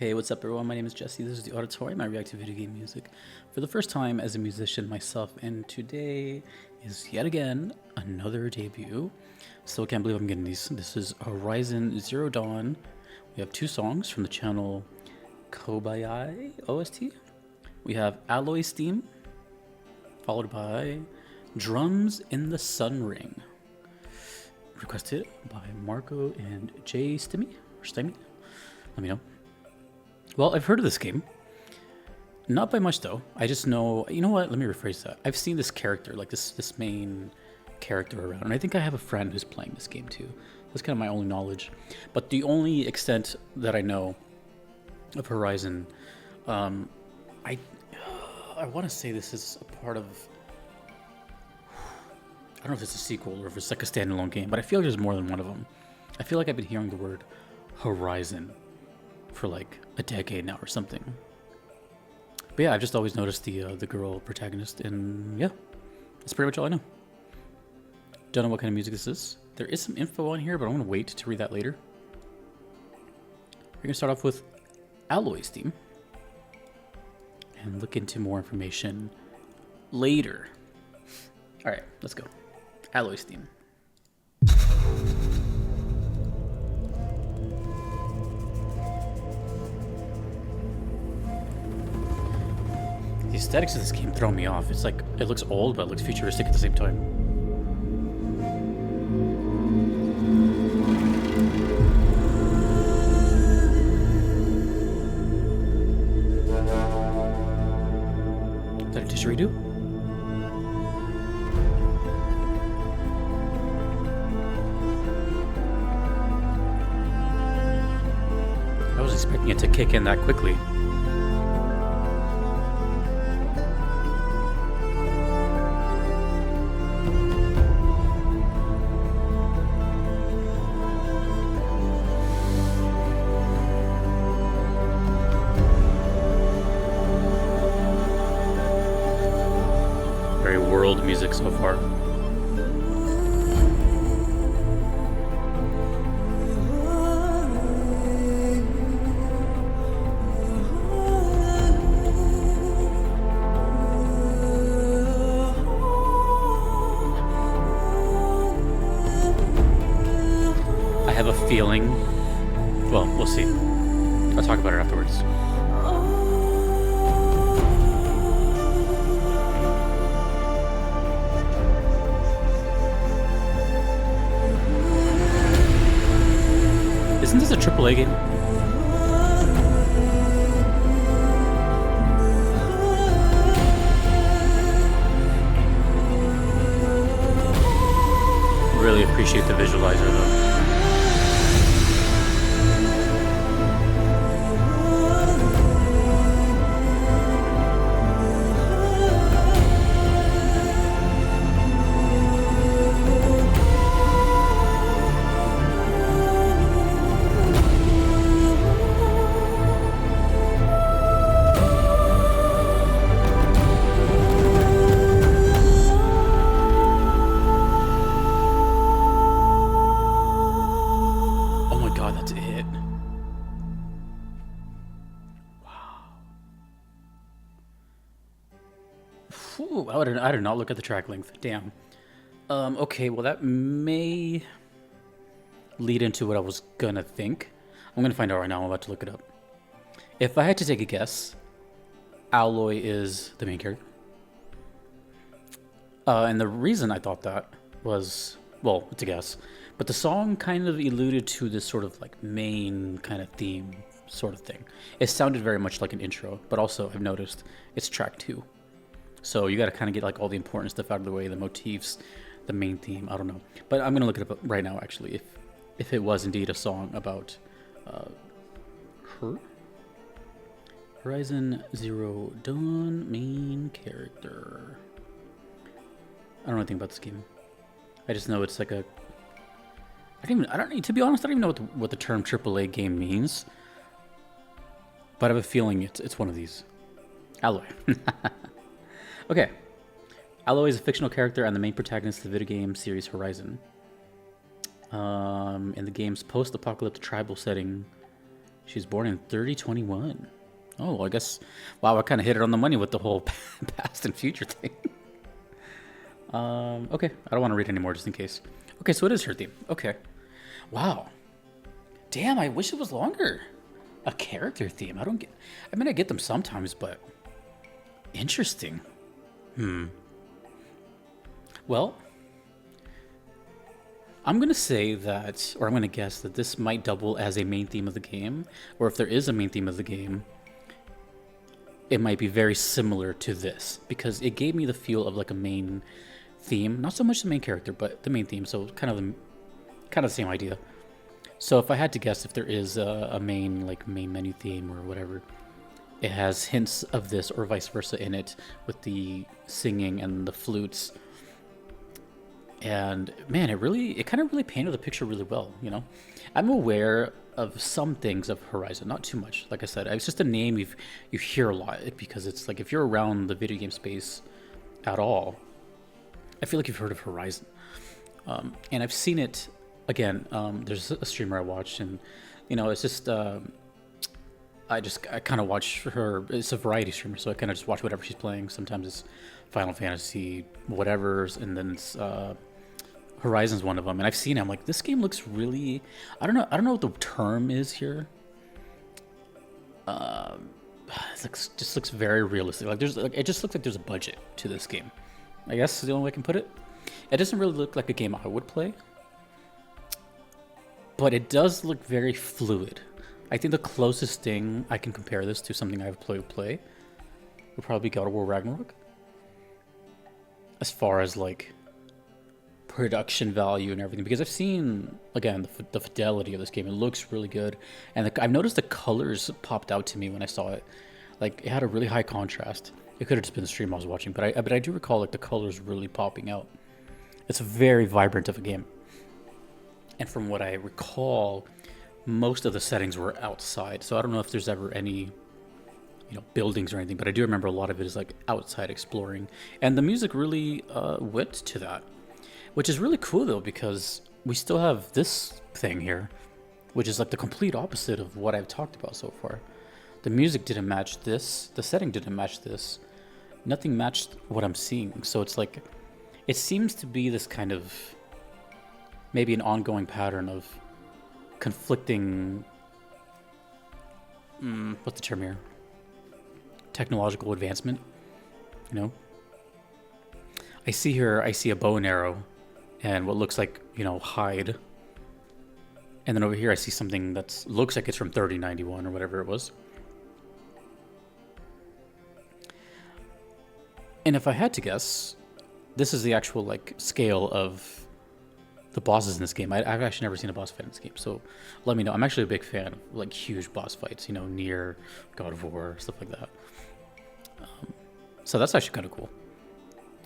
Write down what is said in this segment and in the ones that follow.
Hey, what's up everyone? My name is Jesse. This is The Auditorium. I react to video game music for the first time as a musician myself, and today is yet again another debut. Still can't believe I'm getting these. This is Horizon Zero Dawn. We have two songs from the channel Kobayai OST. We have Aloy Theme, followed by Drums in the Sun Ring. Requested by Marco and Jay Stimmy, or Stimmy. Let me know. Well, I've heard of this game. Not by much, though. I just know... You know what? Let me rephrase that. I've seen this character, like this main character around. And I think I have a friend who's playing this game, too. That's kind of my only knowledge. But the only extent that I know of Horizon... I want to say this is a part of... I don't know if it's a sequel or if it's like a standalone game. But I feel like there's more than one of them. I feel like I've been hearing the word Horizon for like a decade now or something. But yeah, I've just always noticed the girl protagonist, and yeah, that's pretty much all I know. Don't know what kind of music this is. There is some info on here, but I'm gonna wait to read that later. We're gonna start off with Aloy's theme and look into more information later. All right, let's go. Aloy's theme. The aesthetics of this game throw me off. It's like, it looks old, but it looks futuristic at the same time. Is that a didgeridoo? I was expecting it to kick in that quickly. Very world music so far. I have a feeling, well, we'll see. I'll talk about it afterwards. Isn't this a AAA game? Really appreciate the visualizer though. That's it. Wow. Whew, I did not look at the track length. Damn. Okay, well that may lead into what I was gonna think. I'm gonna find out right now. I'm about to look it up. If I had to take a guess, Aloy is the main character. And the reason I thought that was, well, it's a guess, but the song kind of alluded to this sort of like main kind of theme sort of thing. It sounded very much like an intro, but also I've noticed it's track 2. So you got to kind of get like all the important stuff out of the way, the motifs, the main theme, I don't know. But I'm going to look it up right now actually, if it was indeed a song about her. Horizon Zero Dawn main character. I don't know anything about this game. I just know it's like a... to be honest, I don't even know what the term AAA game means. But I have a feeling it's one of these. Aloy. Okay. Aloy is a fictional character and the main protagonist of the video game series Horizon. In the game's post-apocalyptic tribal setting, She's born in 3021. Oh, well, I guess, wow, I kind of hit it on the money with the whole past and future thing. Okay, I don't want to read anymore just in case. Okay, so it is her theme. Okay. Wow. Damn, I wish it was longer. A character theme. I mean, I get them sometimes, but interesting. Well, I'm going to say that, or I'm going to guess that this might double as a main theme of the game, or if there is a main theme of the game, it might be very similar to this, because it gave me the feel of like a main theme. Not so much the main character, but the main theme, so kind of the same idea. So if I had to guess if there is a main menu theme or whatever, it has hints of this or vice versa in it with the singing and the flutes. And man, it kind of really painted the picture really well, you know? I'm aware of some things of Horizon, not too much. Like I said, it's just a name you hear a lot, because it's like if you're around the video game space at all, I feel like you've heard of Horizon. And I've seen it. Again, there's a streamer I watched, and you know, it's just I kind of watch her. It's a variety streamer, so I kind of just watch whatever she's playing. Sometimes it's Final Fantasy, whatever's, and then it's Horizon's one of them. And I've seen it. I'm like, this game looks really. I don't know what the term is here. It just looks very realistic. It just looks like there's a budget to this game. I guess is the only way I can put it. It doesn't really look like a game I would play. But it does look very fluid. I think the closest thing I can compare this to something I've play would probably be God of War Ragnarok. As far as like production value and everything, because I've seen again the fidelity of this game. It looks really good, and I've noticed the colors popped out to me when I saw it. Like it had a really high contrast. It could have just been the stream I was watching, but I do recall like the colors really popping out. It's very vibrant of a game. And from what I recall, most of the settings were outside. So I don't know if there's ever any, buildings or anything, but I do remember a lot of it is like outside exploring. And the music really went to that, which is really cool though, because we still have this thing here, which is like the complete opposite of what I've talked about so far. The music didn't match this. The setting didn't match this. Nothing matched what I'm seeing. So it's like, it seems to be this kind of maybe an ongoing pattern of conflicting, what's the term here? Technological advancement, I see a bow and arrow and what looks like, hide. And then over here I see something that looks like it's from 3091 or whatever it was. And if I had to guess, this is the actual scale of the bosses in this game. I've actually never seen a boss fight in this game, so let me know. I'm actually a big fan of huge boss fights, near God of War, stuff like that. So that's actually kind of cool.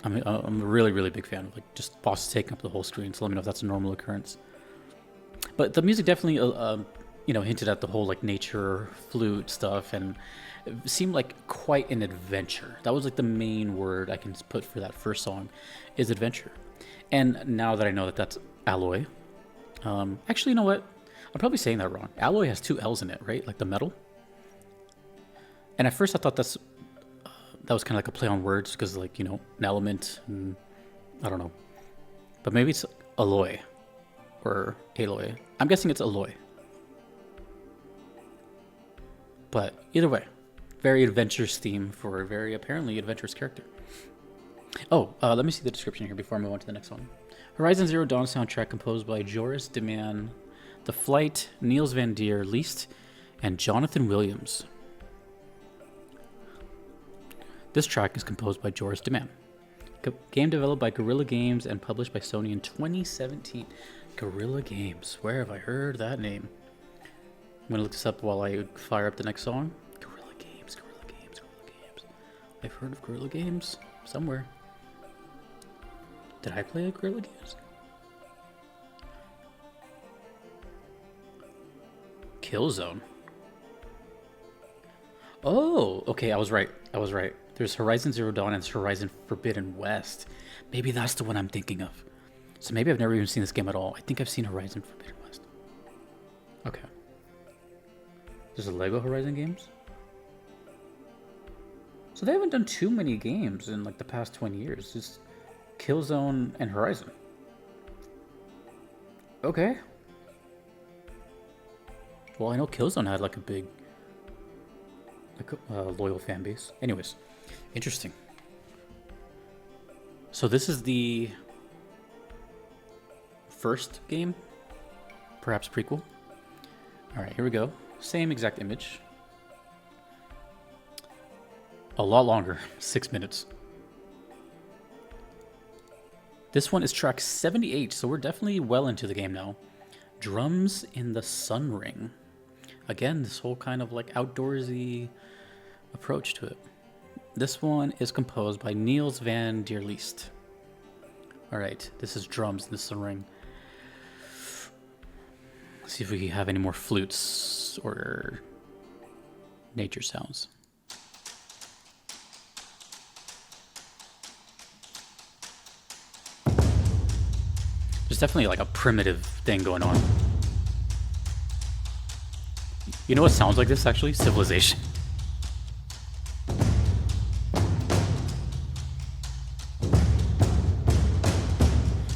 I'm a really, really big fan of just bosses taking up the whole screen, so let me know if that's a normal occurrence. But the music definitely, hinted at the whole nature, flute stuff, and it seemed like quite an adventure. That was the main word I can put for that first song, is adventure. And now that I know that that's Aloy, actually, you know what? I'm probably saying that wrong. Aloy has 2 L's in it, right? Like the metal. And at first I thought that was kind of like a play on words, because an element, and I don't know. But maybe it's Aloy or Aloy. I'm guessing it's Aloy. But either way, very adventurous theme for a very apparently adventurous character. Oh, let me see the description here before I move on to the next one. Horizon Zero Dawn soundtrack composed by Joris Deman, The Flight, Niels Van Deer, Least, and Jonathan Williams. This track is composed by Joris Deman. Game developed by Guerrilla Games and published by Sony in 2017. Guerrilla Games. Where have I heard that name? I'm going to look this up while I fire up the next song. Guerrilla Games, Guerrilla Games, Guerrilla Games. I've heard of Guerrilla Games somewhere. Did I play a Guerrilla Games? Killzone. Oh, okay, I was right. There's Horizon Zero Dawn and there's Horizon Forbidden West. Maybe that's the one I'm thinking of. So maybe I've never even seen this game at all. I think I've seen Horizon Forbidden West. Okay. There's a Lego Horizon games. So they haven't done too many games in like the past 20 years. Just Killzone and Horizon. Okay. Well, I know Killzone had like a big, loyal fan base. Anyways, interesting. So this is the first game, perhaps prequel. All right, here we go. Same exact image. A lot longer, 6 minutes. This one is track 78, so we're definitely well into the game now. Drums in the Sun Ring. Again, this whole kind of like outdoorsy approach to it. This one is composed by Niels van der Leest. All right, this is Drums in the Sun Ring. Let's see if we have any more flutes or nature sounds. There's definitely like a primitive thing going on. You know what sounds like this actually? Civilization.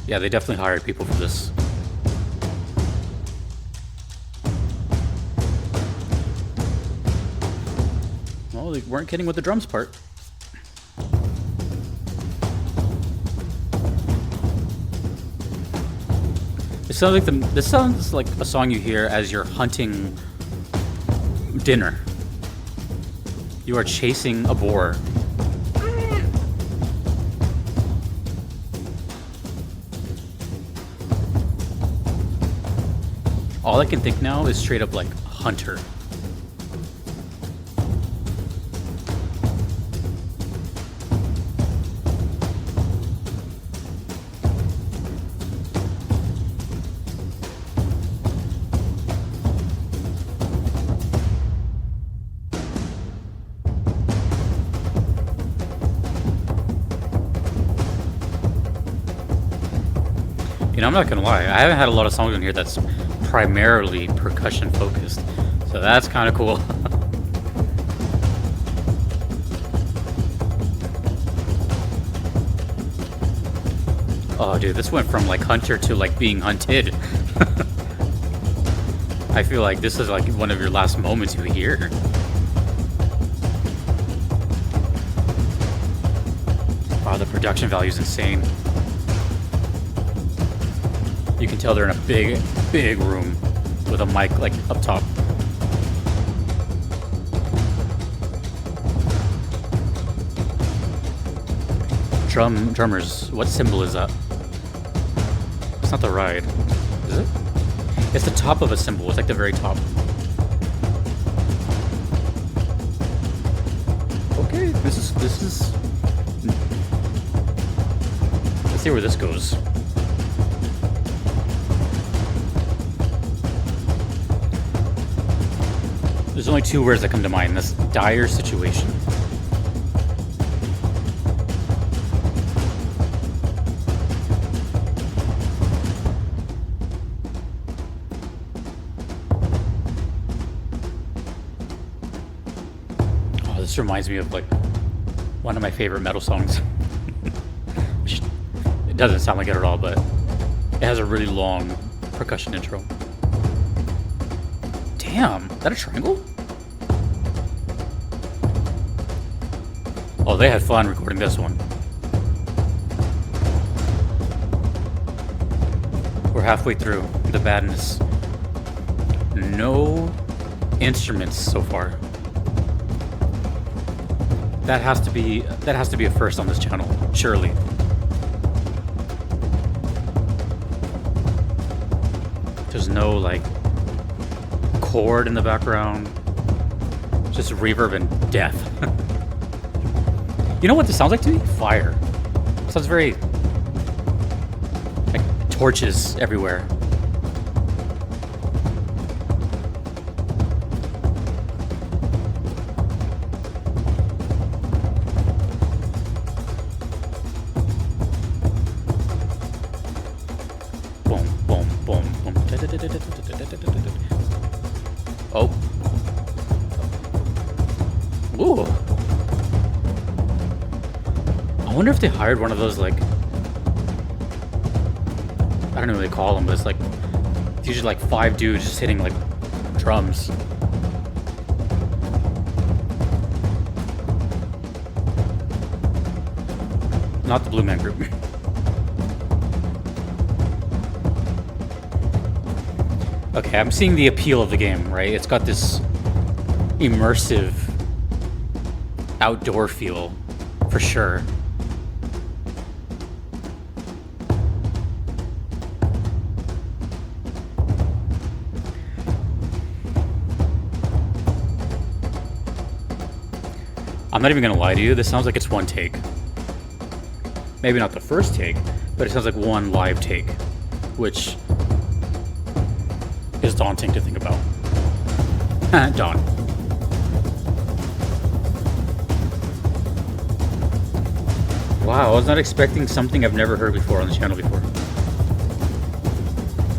Yeah, they definitely hired people for this. Well, they weren't kidding with the drums part. This sounds like a song you hear as you're hunting dinner. You are chasing a boar. All I can think now is straight up like hunter. You know, I'm not gonna lie, I haven't had a lot of songs in here that's primarily percussion focused, so that's kind of cool. Oh dude, this went from like hunter to like being hunted. I feel like this is like one of your last moments you hear. Wow, the production value is insane. You can tell they're in a big, big room with a mic like up top. Drummers, what symbol is that? It's not the ride, is it? It's the top of a symbol, it's like the very top. Okay, this is... Let's see where this goes. There's only two words that come to mind. This dire situation. Oh, this reminds me of like one of my favorite metal songs. Which it doesn't sound like it at all, but it has a really long percussion intro. Damn, is that a triangle? Oh, they had fun recording this one. We're halfway through the badness. No instruments so far. That has to be a first on this channel, surely. There's no like chord in the background, just reverb and death. You know what this sounds like to me? Fire. It sounds very like torches everywhere. Boom, boom, boom, boom. Oh. Ooh. I wonder if they hired one of those, like, I don't know what they call them, but it's like, it's usually like 5 dudes just hitting like drums. Not the Blue Man Group. Okay, I'm seeing the appeal of the game, right? It's got this immersive outdoor feel, for sure. I'm not even gonna lie to you, this sounds like it's one take. Maybe not the first take, but it sounds like one live take, which is daunting to think about. Dawn. Wow, I was not expecting something I've never heard before on the channel before.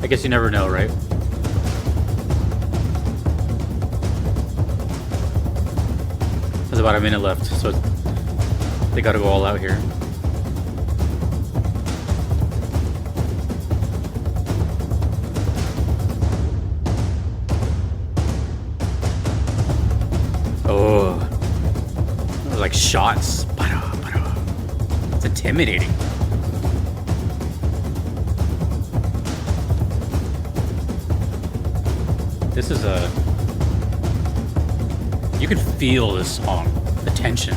I guess you never know, right? There's about a minute left, so they gotta go all out here. Oh, those are like shots. It's intimidating. This is a... You can feel this song, the tension.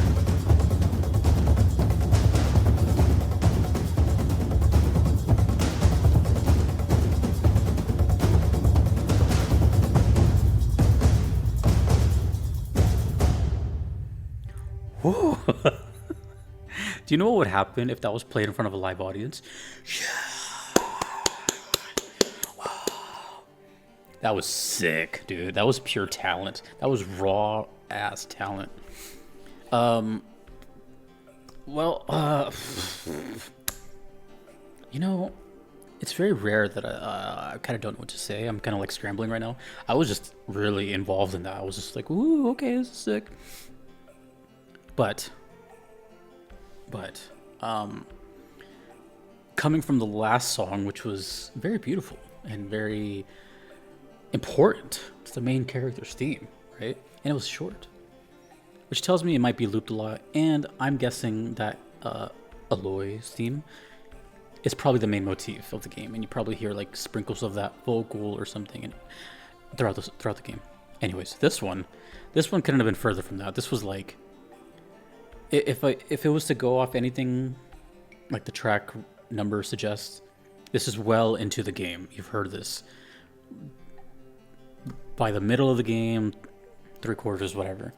Whoa. Do you know what would happen if that was played in front of a live audience? Yeah. Wow. That was sick, dude. That was pure talent. That was raw ass talent. You know, it's very rare that I kind of don't know what to say. I'm kind of like scrambling right now. I was just really involved in that. I was just like, ooh, okay, this is sick. But, coming from the last song, which was very beautiful and very important, it's the main character's theme, right? And it was short, which tells me it might be looped a lot. And I'm guessing that Aloy's theme is probably the main motif of the game, and you probably hear like sprinkles of that vocal or something throughout the game. Anyways, this one couldn't have been further from that. This was like, if it was to go off anything like the track number suggests, this is well into the game. You've heard this by the middle of the game, 3/4, whatever.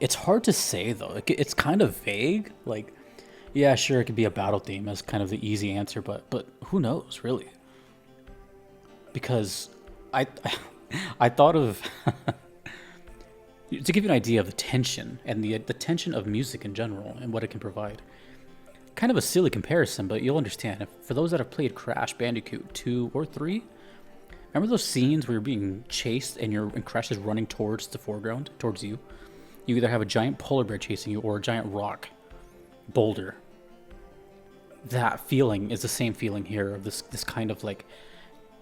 It's hard to say though. It's kind of vague. Like, yeah, sure, it could be a battle theme as kind of the easy answer, but who knows really? Because I thought of to give you an idea of the tension and the tension of music in general and what it can provide. Kind of a silly comparison, but you'll understand. For those that have played Crash Bandicoot 2 or 3, remember those scenes where you're being chased and Crash is running towards the foreground, towards you? You either have a giant polar bear chasing you or a giant rock boulder. That feeling is the same feeling here of this kind of like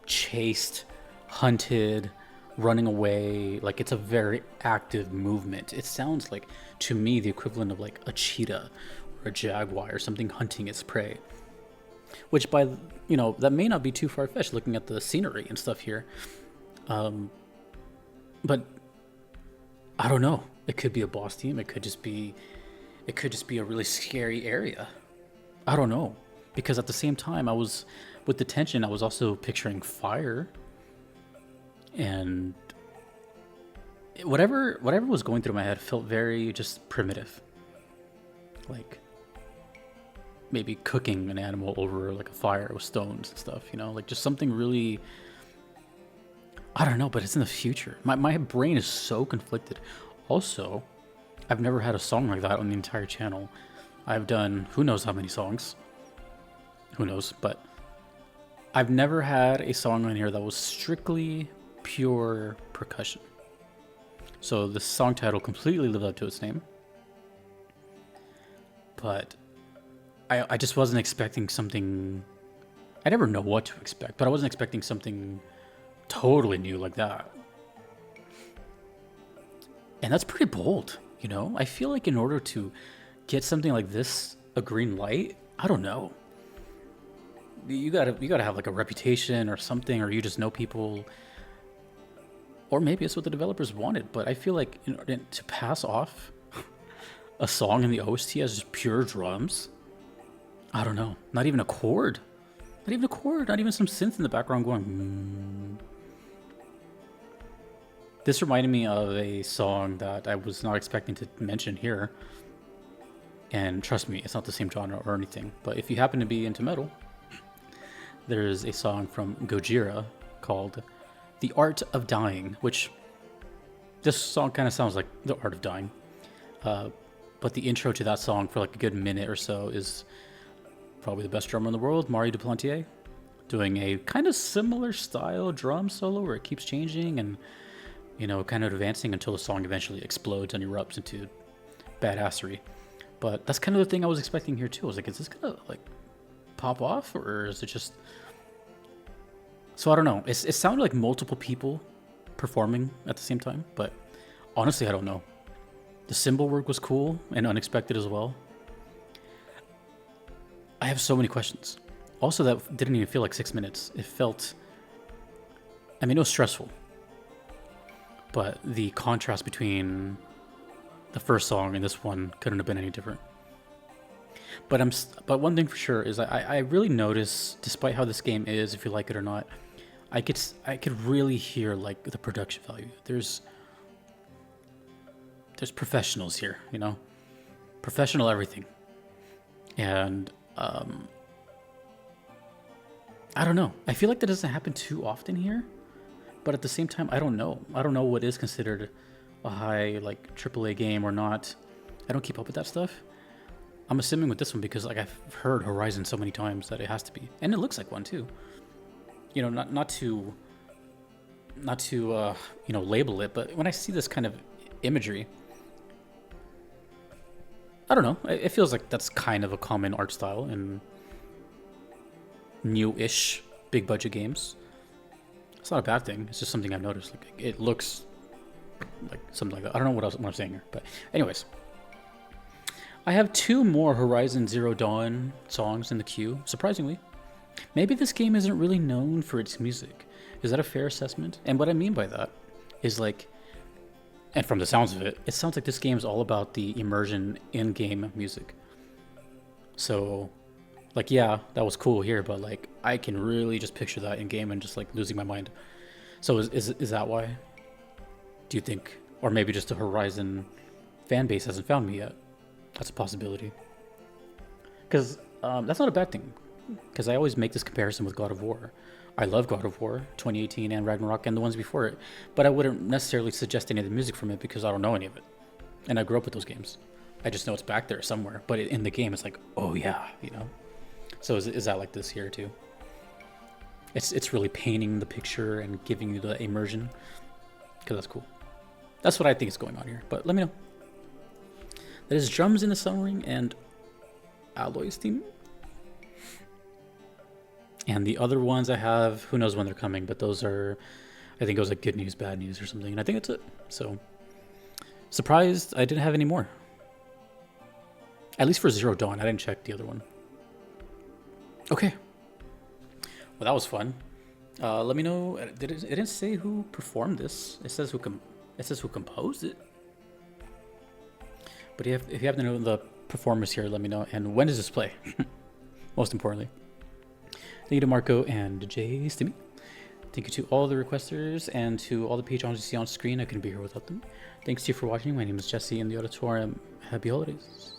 chased, hunted, running away. Like, it's a very active movement. It sounds like, to me, the equivalent of like a cheetah or a jaguar or something hunting its prey, which that may not be too far-fetched looking at the scenery and stuff here. But I don't know, it could be a boss team, it could just be a really scary area. I don't know, because at the same time, with the tension, I was also picturing fire. And whatever was going through my head felt very just primitive. Like maybe cooking an animal over like a fire with stones and stuff, like just something really, I don't know, but it's in the future. My brain is so conflicted. Also, I've never had a song like that on the entire channel. I've done who knows how many songs. Who knows, but I've never had a song on here that was strictly pure percussion. So the song title completely lived up to its name. But I just wasn't expecting something. I never know what to expect, but I wasn't expecting something totally new like that. And that's pretty bold, you know? I feel like in order to get something like this a green light, I don't know. You gotta have like a reputation or something, or you just know people, or maybe it's what the developers wanted. But I feel like in order to pass off a song in the OST as just pure drums, I don't know. Not even a chord. Not even a chord. Not even some synth in the background going. This reminded me of a song that I was not expecting to mention here. And trust me, it's not the same genre or anything. But if you happen to be into metal, there's a song from Gojira called The Art of Dying, which this song kind of sounds like The Art of Dying. But the intro to that song for like a good minute or so is probably the best drummer in the world, Mario Duplantier, doing a kind of similar style drum solo where it keeps changing and, you know, kind of advancing until the song eventually explodes and erupts into badassery. But that's kind of the thing I was expecting here too. I was like, is this gonna like pop off, or is it just... So I don't know. It sounded like multiple people performing at the same time, but honestly, I don't know. The cymbal work was cool and unexpected as well. I have so many questions. Also, that didn't even feel like 6 minutes. It felt... I mean, it was stressful. But the contrast between the first song and this one couldn't have been any different. But one thing for sure is I really notice, despite how this game is, if you like it or not, I could really hear like the production value. There's professionals here, you know, professional everything, and I don't know. I feel like that doesn't happen too often here, but at the same time, I don't know. I don't know what is considered a high like AAA game or not. I don't keep up with that stuff. I'm assuming with this one because like I've heard Horizon so many times that it has to be, and it looks like one too. You know, not to you know, label it, but when I see this kind of imagery, I don't know. It feels like that's kind of a common art style in new-ish big budget games. It's not a bad thing. It's just something I've noticed. Like it looks like something like that. I don't know what I'm saying here, but anyways, I have 2 more Horizon Zero Dawn songs in the queue. Surprisingly, maybe this game isn't really known for its music. Is that a fair assessment? And what I mean by that is like, and from the sounds of it, it sounds like this game is all about the immersion in-game music. So, like, yeah, that was cool here, but like, I can really just picture that in-game and just like losing my mind. So is that why? Do you think? Or maybe just the Horizon fan base hasn't found me yet. That's a possibility. Because that's not a bad thing. Because I always make this comparison with God of War. I love God of War, 2018 and Ragnarok and the ones before it, but I wouldn't necessarily suggest any of the music from it because I don't know any of it. And I grew up with those games. I just know it's back there somewhere, but in the game it's like, oh yeah, you know? So is that like this here too? It's really painting the picture and giving you the immersion, because that's cool. That's what I think is going on here, but let me know. That is Drums in the Sun Ring and Aloy's Theme. And the other ones I have, who knows when they're coming, but those are, I think it was like good news, bad news or something. And I think that's it. So, surprised I didn't have any more. At least for Zero Dawn. I didn't check the other one. Okay. Well, that was fun. Let me know. It didn't say who performed this. It says who composed it. But if you happen to know the performers here, let me know. And when does this play? Most importantly. Thank you to Marco and Jay Stimmy. Thank you to all the requesters and to all the patrons you see on screen. I couldn't be here without them. Thanks to you for watching. My name is Jesse in the auditorium. Happy holidays.